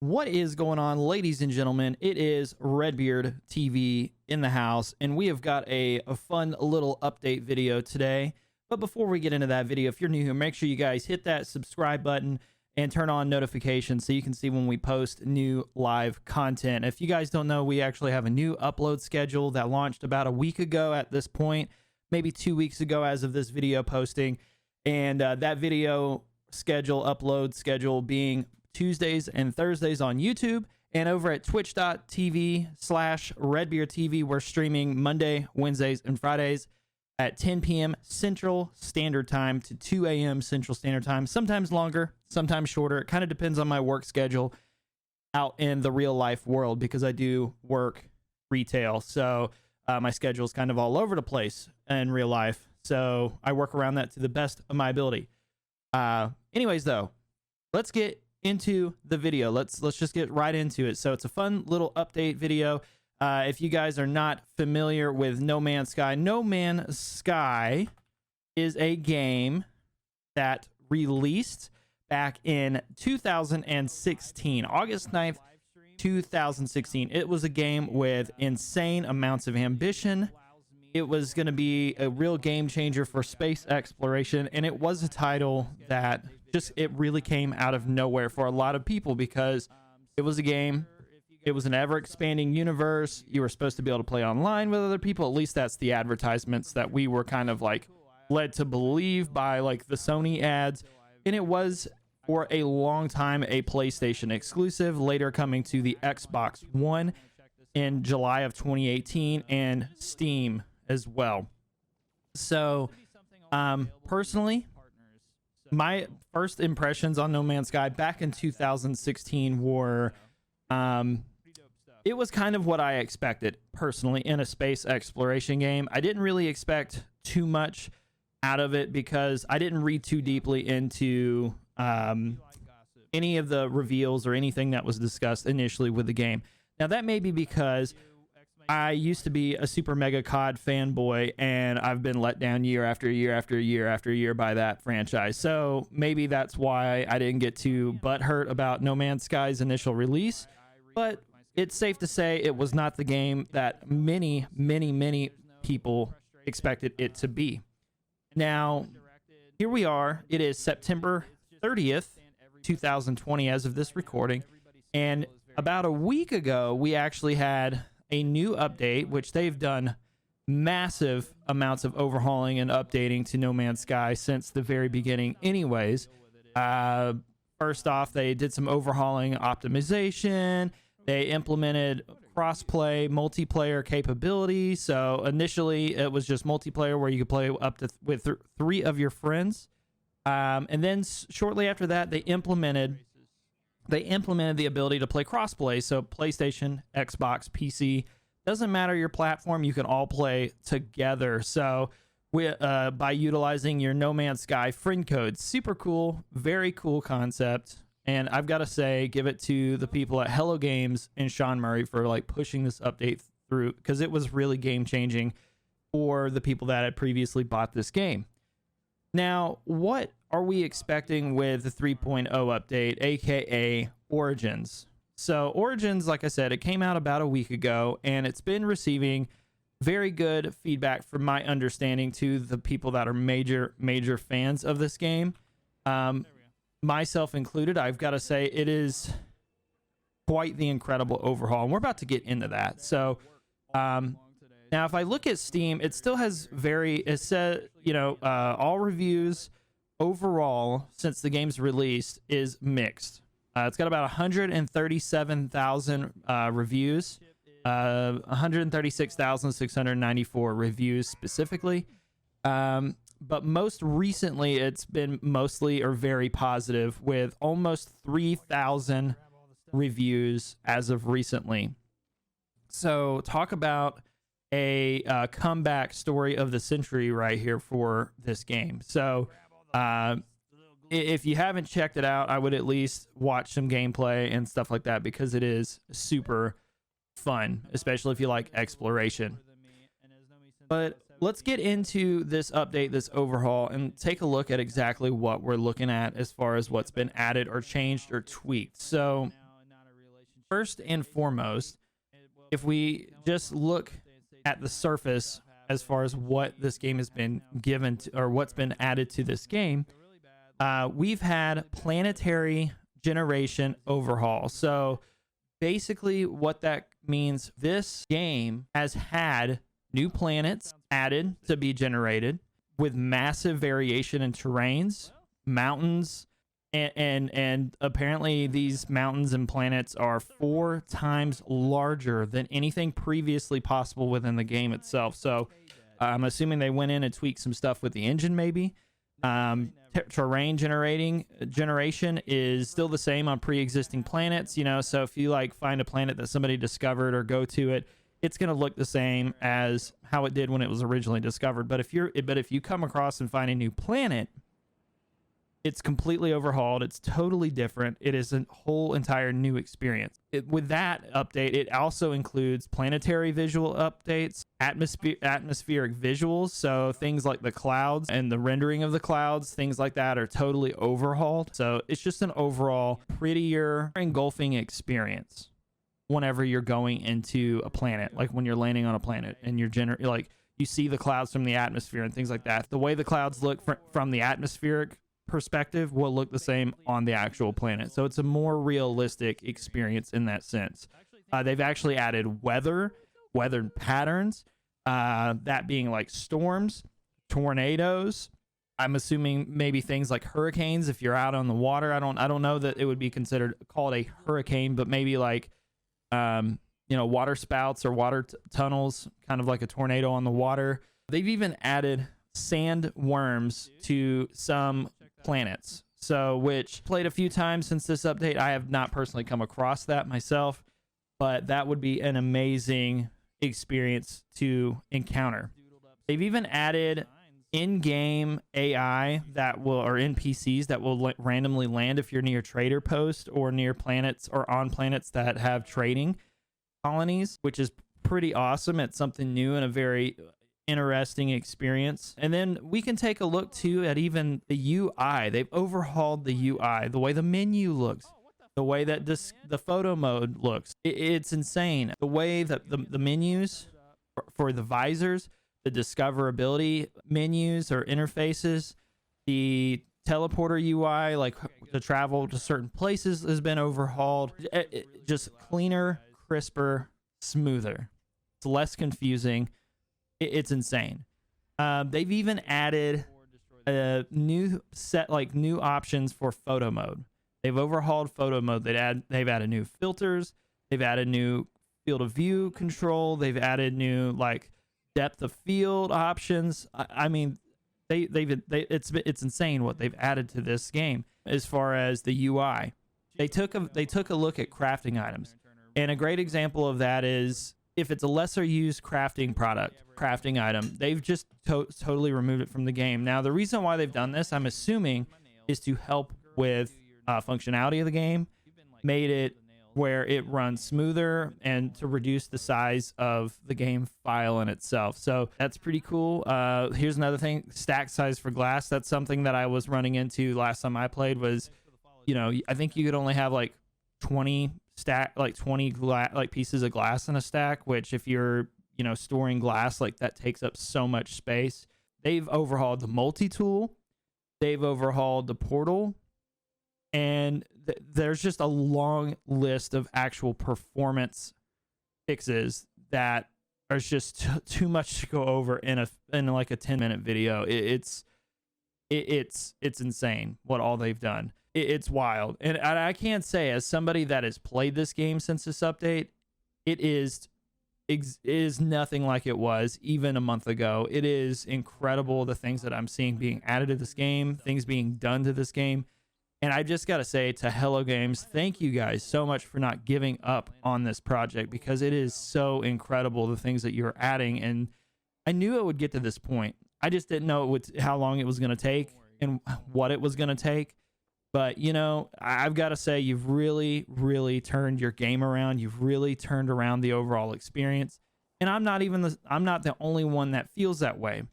What is going on, ladies and gentlemen? It is Redbeard TV in the house, and we have got a fun little update video today. But before we get into that video, if you're new here, make sure you guys hit that subscribe button and turn on notifications so you can see when we post new live content. If you guys don't know, we actually have a new upload schedule that launched about a week ago at this point, maybe 2 weeks ago as of this video posting. And that video upload schedule being Tuesdays and Thursdays on YouTube, and over at twitch.tv/RedbeardTV, we're streaming Monday, Wednesdays, and Fridays at 10 p.m. Central Standard Time to 2 a.m. Central Standard Time, sometimes longer, sometimes shorter. It kind of depends on my work schedule out in the real life world because I do work retail. So my schedule is kind of all over the place in real life. So I work around that to the best of my ability. Anyways, though, let's get into the video. Let's just get right into it. So it's a fun little update video. If you guys are not familiar with No Man's Sky, No Man's Sky is a game that released back in 2016, August 9th, 2016. It was a game with insane amounts of ambition. It was going to be a real game changer for space exploration, and it was a title that it really came out of nowhere for a lot of people because it was a game. It was an ever-expanding universe. You were supposed to be able to play online with other people. At least that's the advertisements that we were kind of like led to believe by like the Sony ads. And it was for a long time a PlayStation exclusive, later coming to the Xbox One in July of 2018 and Steam as well. So personally, my first impressions on No Man's Sky back in 2016 were it was kind of what I expected personally in a space exploration game. I didn't really expect too much out of it because I didn't read too deeply into any of the reveals or anything that was discussed initially with the game. Now that may be because I used to be a super mega COD fanboy, and I've been let down year after year after year after year by that franchise. So maybe that's why I didn't get too butthurt about No Man's Sky's initial release. But it's safe to say it was not the game that many people expected it to be. Now, here we are. It is September 30th, 2020 as of this recording. And about a week ago, we actually had a new update, which they've done massive amounts of overhauling and updating to No Man's Sky since the very beginning anyways. First off, they did some overhauling optimization. They implemented cross-play multiplayer capability. So initially it was just multiplayer where you could play up to with three of your friends. And then shortly after that, they implemented the ability to play crossplay. So PlayStation, Xbox, PC, doesn't matter your platform, you can all play together. So by utilizing your No Man's Sky friend code. Super cool, very cool concept. And I've got to say, give it to the people at Hello Games and Sean Murray for like pushing this update through, because it was really game changing for the people that had previously bought this game. Now, what are we expecting with the 3.0 update, aka Origins? So Origins, like I said, it came out about a week ago, and it's been receiving very good feedback from my understanding to the people that are major fans of this game. Myself included, I've got to say it is quite the incredible overhaul, and we're about to get into that. So now if I look at Steam, it still has it said, all reviews overall since the game's released is mixed. It's got about 137,000 reviews, 136,694 reviews specifically. But most recently, it's been mostly or very positive with almost 3,000 reviews as of recently. So talk about a comeback story of the century right here for this game. So if you haven't checked it out, I would at least watch some gameplay and stuff like that because it is super fun, especially if you like exploration. But let's get into this update, this overhaul, and take a look at exactly what we're looking at as far as what's been added or changed or tweaked. So first and foremost, if we just look at the surface as far as what this game has been given to, or what's been added to this game, we've had planetary generation overhaul. So basically what that means, this game has had new planets added to be generated with massive variation in terrains, mountains, and apparently these mountains and planets are 4 times larger than anything previously possible within the game itself. So I'm assuming they went in and tweaked some stuff with the engine maybe. Terrain generation is still the same on pre-existing planets, you know, so if you like find a planet that somebody discovered or go to it, it's going to look the same as how it did when it was originally discovered. But if you come across and find a new planet, it's completely overhauled. It's totally different. It is a whole entire new experience. With that update, it also includes planetary visual updates, atmospheric visuals. So things like the clouds and the rendering of the clouds, things like that are totally overhauled. So it's just an overall prettier, engulfing experience whenever you're going into a planet, like when you're landing on a planet and you're like you see the clouds from the atmosphere and things like that. The way the clouds look from the atmospheric perspective will look the same on the actual planet. So it's a more realistic experience in that sense. They've actually added weather patterns, that being like storms, tornadoes. I'm assuming maybe things like hurricanes if you're out on the water. I don't know that it would be called a hurricane, but maybe like water spouts or water tunnels, kind of like a tornado on the water. They've even added sand worms to some planets, so which played a few times since this update. I have not personally come across that myself, but that would be an amazing experience to encounter. They've even added in-game AI or NPCs that will randomly land if you're near trader post or near planets or on planets that have trading colonies, which is pretty awesome. It's something new and a very interesting experience. And then we can take a look too at even the UI. They've overhauled the UI, the way the menu looks, the way that the photo mode looks. It's insane. The way that the menus for the visors, the discoverability menus or interfaces, the teleporter UI, like to travel to certain places, has been overhauled. Just cleaner, crisper, smoother. It's less confusing. It's insane. They've even added a new options for photo mode. They've overhauled photo mode. They've added new filters. They've added new field of view control. They've added new like depth of field options. I mean, it's insane what they've added to this game as far as the UI. They took a look at crafting items, and a great example of that is if it's a lesser used crafting item, they've just totally removed it from the game. Now, the reason why they've done this, I'm assuming, is to help with functionality of the game, made it where it runs smoother and to reduce the size of the game file in itself. So that's pretty cool. Here's another thing, stack size for glass. That's something that I was running into last time I played was, I think you could only have like 20 pieces of glass in a stack, which if you're, storing glass, like that takes up so much space. They've overhauled the multi-tool. They've overhauled the portal. And there's just a long list of actual performance fixes that are just too much to go over in like a 10-minute video. It's insane what all they've done. It's wild. And I can't say, as somebody that has played this game since this update, it is nothing like it was even a month ago. It is incredible, the things that I'm seeing being added to this game, things being done to this game. And I just got to say to Hello Games, thank you guys so much for not giving up on this project, because it is so incredible, the things that you're adding. And I knew it would get to this point. I just didn't know how long it was going to take and what it was going to take. But, I've got to say, you've really, really turned your game around. You've really turned around the overall experience. And I'm not the only one that feels that way.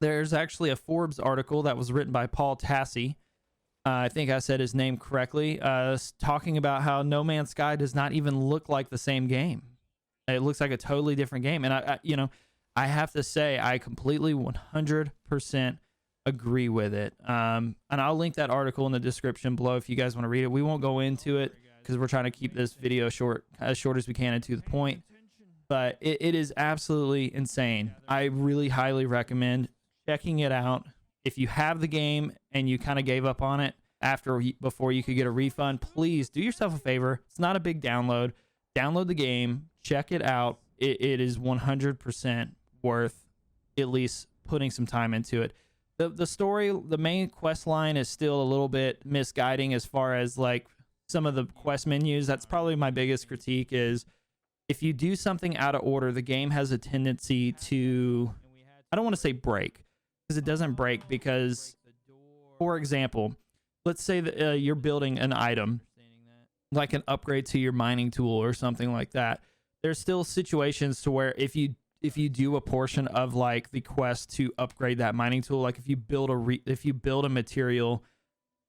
There's actually a Forbes article that was written by Paul Tassi, I think I said his name correctly, talking about how No Man's Sky does not even look like the same game. It looks like a totally different game. And I have to say, I completely 100% agree with it. And I'll link that article in the description below if you guys want to read it. We won't go into it because we're trying to keep this video as short as we can and to the point. But it is absolutely insane. I really highly recommend checking it out. If you have the game and you kind of gave up on it before you could get a refund, please do yourself a favor. It's not a big download. Download the game, check it out. It is 100% worth at least putting some time into it. The story, the main quest line is still a little bit misguiding as far as like some of the quest menus. That's probably my biggest critique is if you do something out of order, the game has a tendency to, I don't want to say break, because it doesn't break because, for example, let's say that you're building an item, like an upgrade to your mining tool or something like that. There's still situations to where if you do a portion of like the quest to upgrade that mining tool, like if you build a material,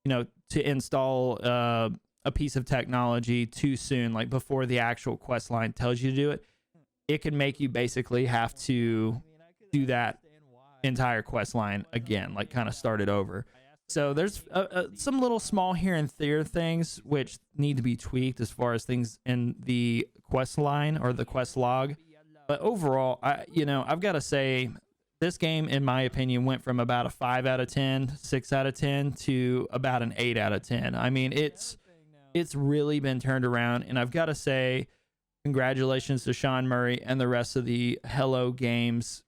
to install a piece of technology too soon, like before the actual quest line tells you to do it, it can make you basically have to do that entire quest line again, like kind of start it over. So there's some little small here and there things which need to be tweaked as far as things in the quest line or the quest log. But overall, I've got to say this game, in my opinion, went from about a 5 out of 10, 6 out of 10 to about an 8 out of 10. I mean, it's really been turned around, and I've got to say congratulations to Sean Murray and the rest of the Hello Games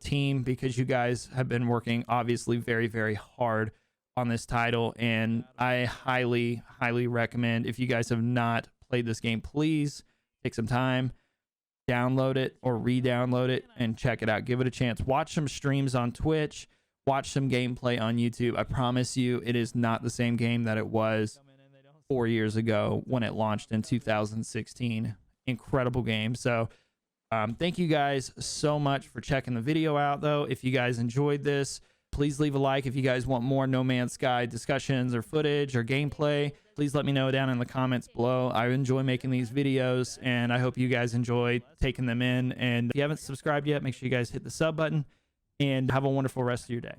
team, because you guys have been working obviously very, very hard on this title, and I highly recommend, if you guys have not played this game, please take some time, download it or re-download it and check it out. Give it a chance. Watch some streams on Twitch, watch some gameplay on YouTube. I promise you it is not the same game that it was 4 years ago when it launched in 2016. Incredible game. So thank you guys so much for checking the video out, though. If you guys enjoyed this, please leave a like. If you guys want more No Man's Sky discussions or footage or gameplay, please let me know down in the comments below. I enjoy making these videos, and I hope you guys enjoy taking them in. And if you haven't subscribed yet, make sure you guys hit the sub button, and have a wonderful rest of your day.